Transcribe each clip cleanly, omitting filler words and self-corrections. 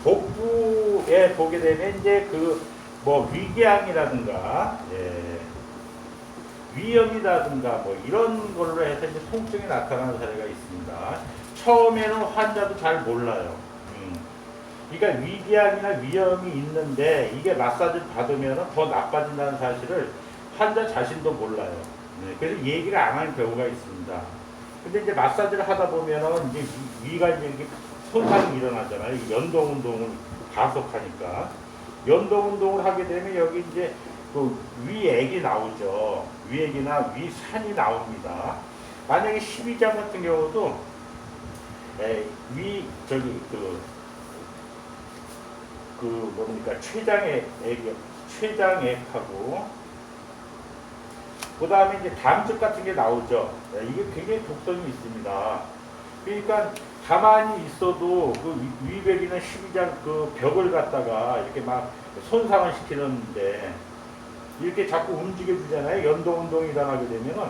복부에 보게 되면 이제 그 뭐 위궤양이라든가 위염이라든가 뭐 이런 걸로 해서 이제 통증이 나타나는 사례가 있습니다. 처음에는 환자도 잘 몰라요. 그러니까 위궤양이나 위염이 있는데 이게 마사지를 받으면 더 나빠진다는 사실을 환자 자신도 몰라요. 그래서 얘기를 안 하는 경우가 있습니다. 근데 이제 마사지를 하다 보면은 이제 위가 이제 이렇게 손상이 일어나잖아요. 연동 운동을 가속하니까. 연동 운동을 하게 되면 여기 이제 그 위액이 나오죠. 위액이나 위산이 나옵니다. 만약에 12장 같은 경우도 뭡니까 췌장액하고 그 다음에 이제 담즙 같은 게 나오죠. 이게 굉장히 독성이 있습니다. 그러니까 가만히 있어도 그 위백이나 12장 그 벽을 갖다가 이렇게 막 손상을 시키는데 이렇게 자꾸 움직여주잖아요. 연동 운동이 일어나게 되면은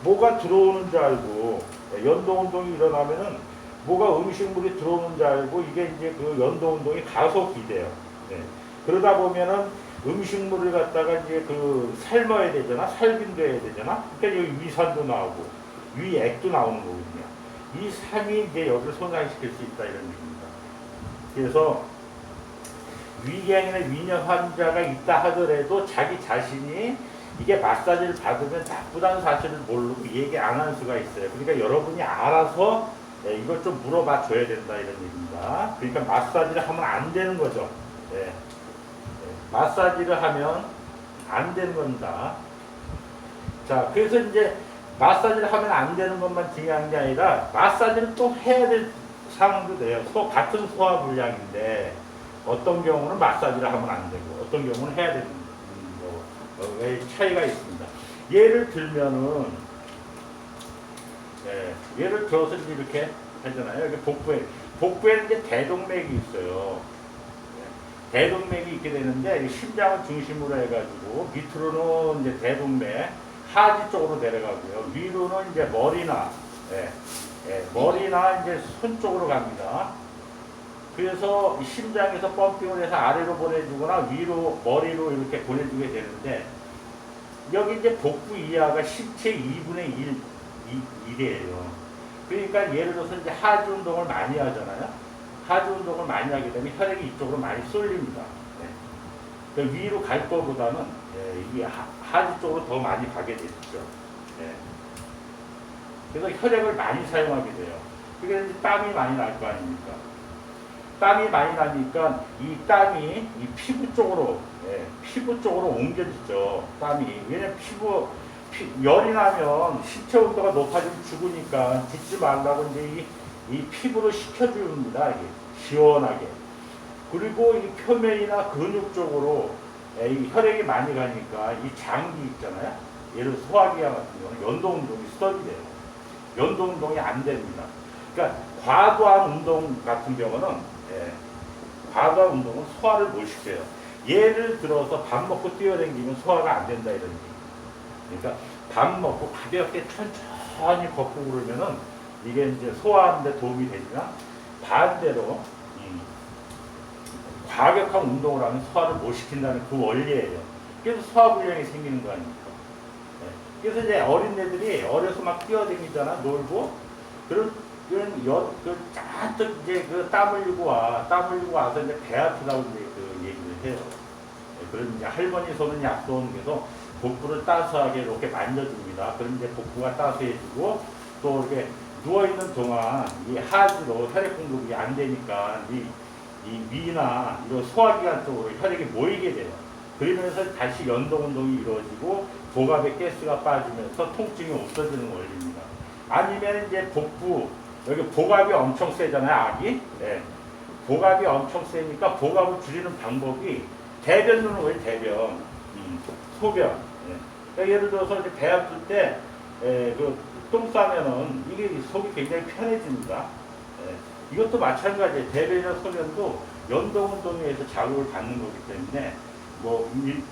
뭐가 들어오는 줄 알고 연동 운동이 일어나면은 뭐가 음식물이 들어오는 줄 알고 이게 이제 그 연동 운동이 가속이 돼요. 그러다 보면은 음식물을 갖다가 이제 그 삶아야 되잖아, 살균도 해야 되잖아. 그러니까 여기 위산도 나오고 위액도 나오는 거거든요. 이 산이 이제 여기를 손상시킬 수 있다 이런 얘기입니다. 그래서 위궤양이나 위염 환자가 있다 하더라도 자기 자신이 이게 마사지를 받으면 나쁘다는 사실을 모르고 얘기 안 하는 수가 있어요. 그러니까 여러분이 알아서 이걸 좀 물어봐 줘야 된다 이런 얘기입니다. 그러니까 마사지를 하면 안 되는 거죠. 마사지를 하면 안 되는 겁니다. 자, 그래서 이제 마사지를 하면 안 되는 것만 중요한 게 아니라 마사지를 또 해야 될 상황도 돼요. 같은 소화불량인데 어떤 경우는 마사지를 하면 안 되고 어떤 경우는 해야 되는 차이가 있습니다. 예를 들면은 예를 들어서 이렇게 하잖아요. 여기 복부에는 이제 대동맥이 있어요. 대동맥이 있게 되는데 심장을 중심으로 해가지고 밑으로는 이제 대동맥 하지 쪽으로 내려가고요. 위로는 이제 머리나 머리나 이제 손 쪽으로 갑니다. 그래서 심장에서 펌핑을 해서 아래로 보내주거나 위로 머리로 이렇게 보내주게 되는데 여기 이제 복부 이하가 신체 2분의 1이에요. 그러니까 예를 들어서 이제 하지 운동을 많이 하잖아요. 하지 운동을 많이 하게 되면 혈액이 이쪽으로 많이 쏠립니다. 그러니까 위로 갈 거보다는 이게 하지 쪽으로 더 많이 가게 되죠. 그래서 혈액을 많이 사용하게 돼요. 그게 땀이 많이 날 거 아닙니까? 땀이 많이 나니까 이 땀이 이 피부 쪽으로 옮겨지죠. 땀이. 왜냐면 열이 나면 신체 온도가 높아지면 죽으니까 죽지 말라고 이제 이 피부를 식혀줍니다. 시원하게. 그리고 이 표면이나 근육 쪽으로 이 혈액이 많이 가니까 이 장기 있잖아요. 예를 들어 소화기와 같은 경우는 연동운동이 스톱이 돼요. 연동운동이 안 됩니다. 그러니까 과도한 운동 같은 경우는 과도한 운동은 소화를 못 시켜요. 예를 들어서 밥 먹고 뛰어다니면 소화가 안 된다 이런 얘기. 그러니까 밥 먹고 가볍게 천천히 걷고 그러면은 이게 이제 소화하는 데 도움이 되지만 반대로 과격한 운동을 하면 소화를 못 시킨다는 그 원리예요. 그래서 소화불량이 생기는 거 아닙니까? 그래서 이제 어린애들이 어려서 막 뛰어다니잖아, 놀고. 잔뜩 이제 땀 흘리고 와서 이제 배 아프다고 이제 그 얘기를 해요. 그럼 이제 할머니 손은 약손에서 복부를 따스하게 이렇게 만져줍니다. 그럼 이제 복부가 따스해지고 또 이렇게 누워있는 동안 이 하지로 혈액 공급이 안 되니까 이 위나 이런 소화기관 쪽으로 혈액이 모이게 돼요. 그러면서 다시 연동 운동이 이루어지고 복압의 가스가 빠지면서 통증이 없어지는 원리입니다. 아니면 이제 복부 여기 복압이 엄청 세잖아요, 악이. 복압이 엄청 세니까 복압을 줄이는 방법이 대변으로 거예요, 대변. 소변. 그러니까 예를 들어서 이제 배 아플 때 똥 싸면은 이게 속이 굉장히 편해집니다. 이것도 마찬가지예요. 대변이나 소변도 연동 운동에 의해서 자극을 받는 거기 때문에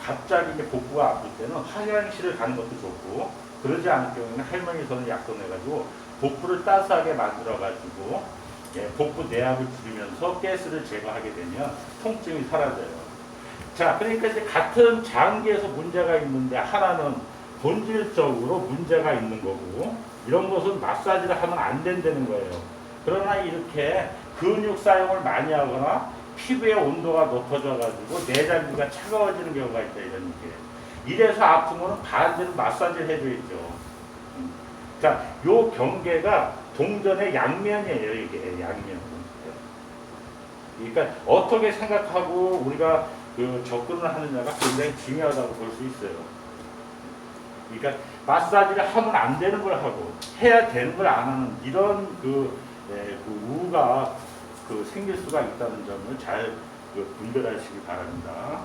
갑자기 이제 복부가 아플 때는 화장실을 가는 것도 좋고, 그러지 않을 경우에는 할머니 손을 약손해가지고 복부를 따스하게 만들어가지고 복부 내압을 줄이면서 가스를 제거하게 되면 통증이 사라져요. 자, 그러니까 이제 같은 장기에서 문제가 있는데 하나는 본질적으로 문제가 있는 거고, 이런 것은 마사지를 하면 안 된다는 거예요. 그러나 이렇게 근육 사용을 많이 하거나 피부의 온도가 높아져 가지고 내장기가 차가워지는 경우가 있다, 이런 게. 이래서 아픈 거는 반대로 마사지를 해줘야죠. 자, 요 경계가 동전의 양면이에요, 이게 양면. 그러니까 어떻게 생각하고 우리가 그 접근을 하느냐가 굉장히 중요하다고 볼 수 있어요. 그러니까 마사지를 하면 안 되는 걸 하고 해야 되는 걸 안 하는 이런 그 우가 생길 수가 있다는 점을 잘 분별하시기 바랍니다.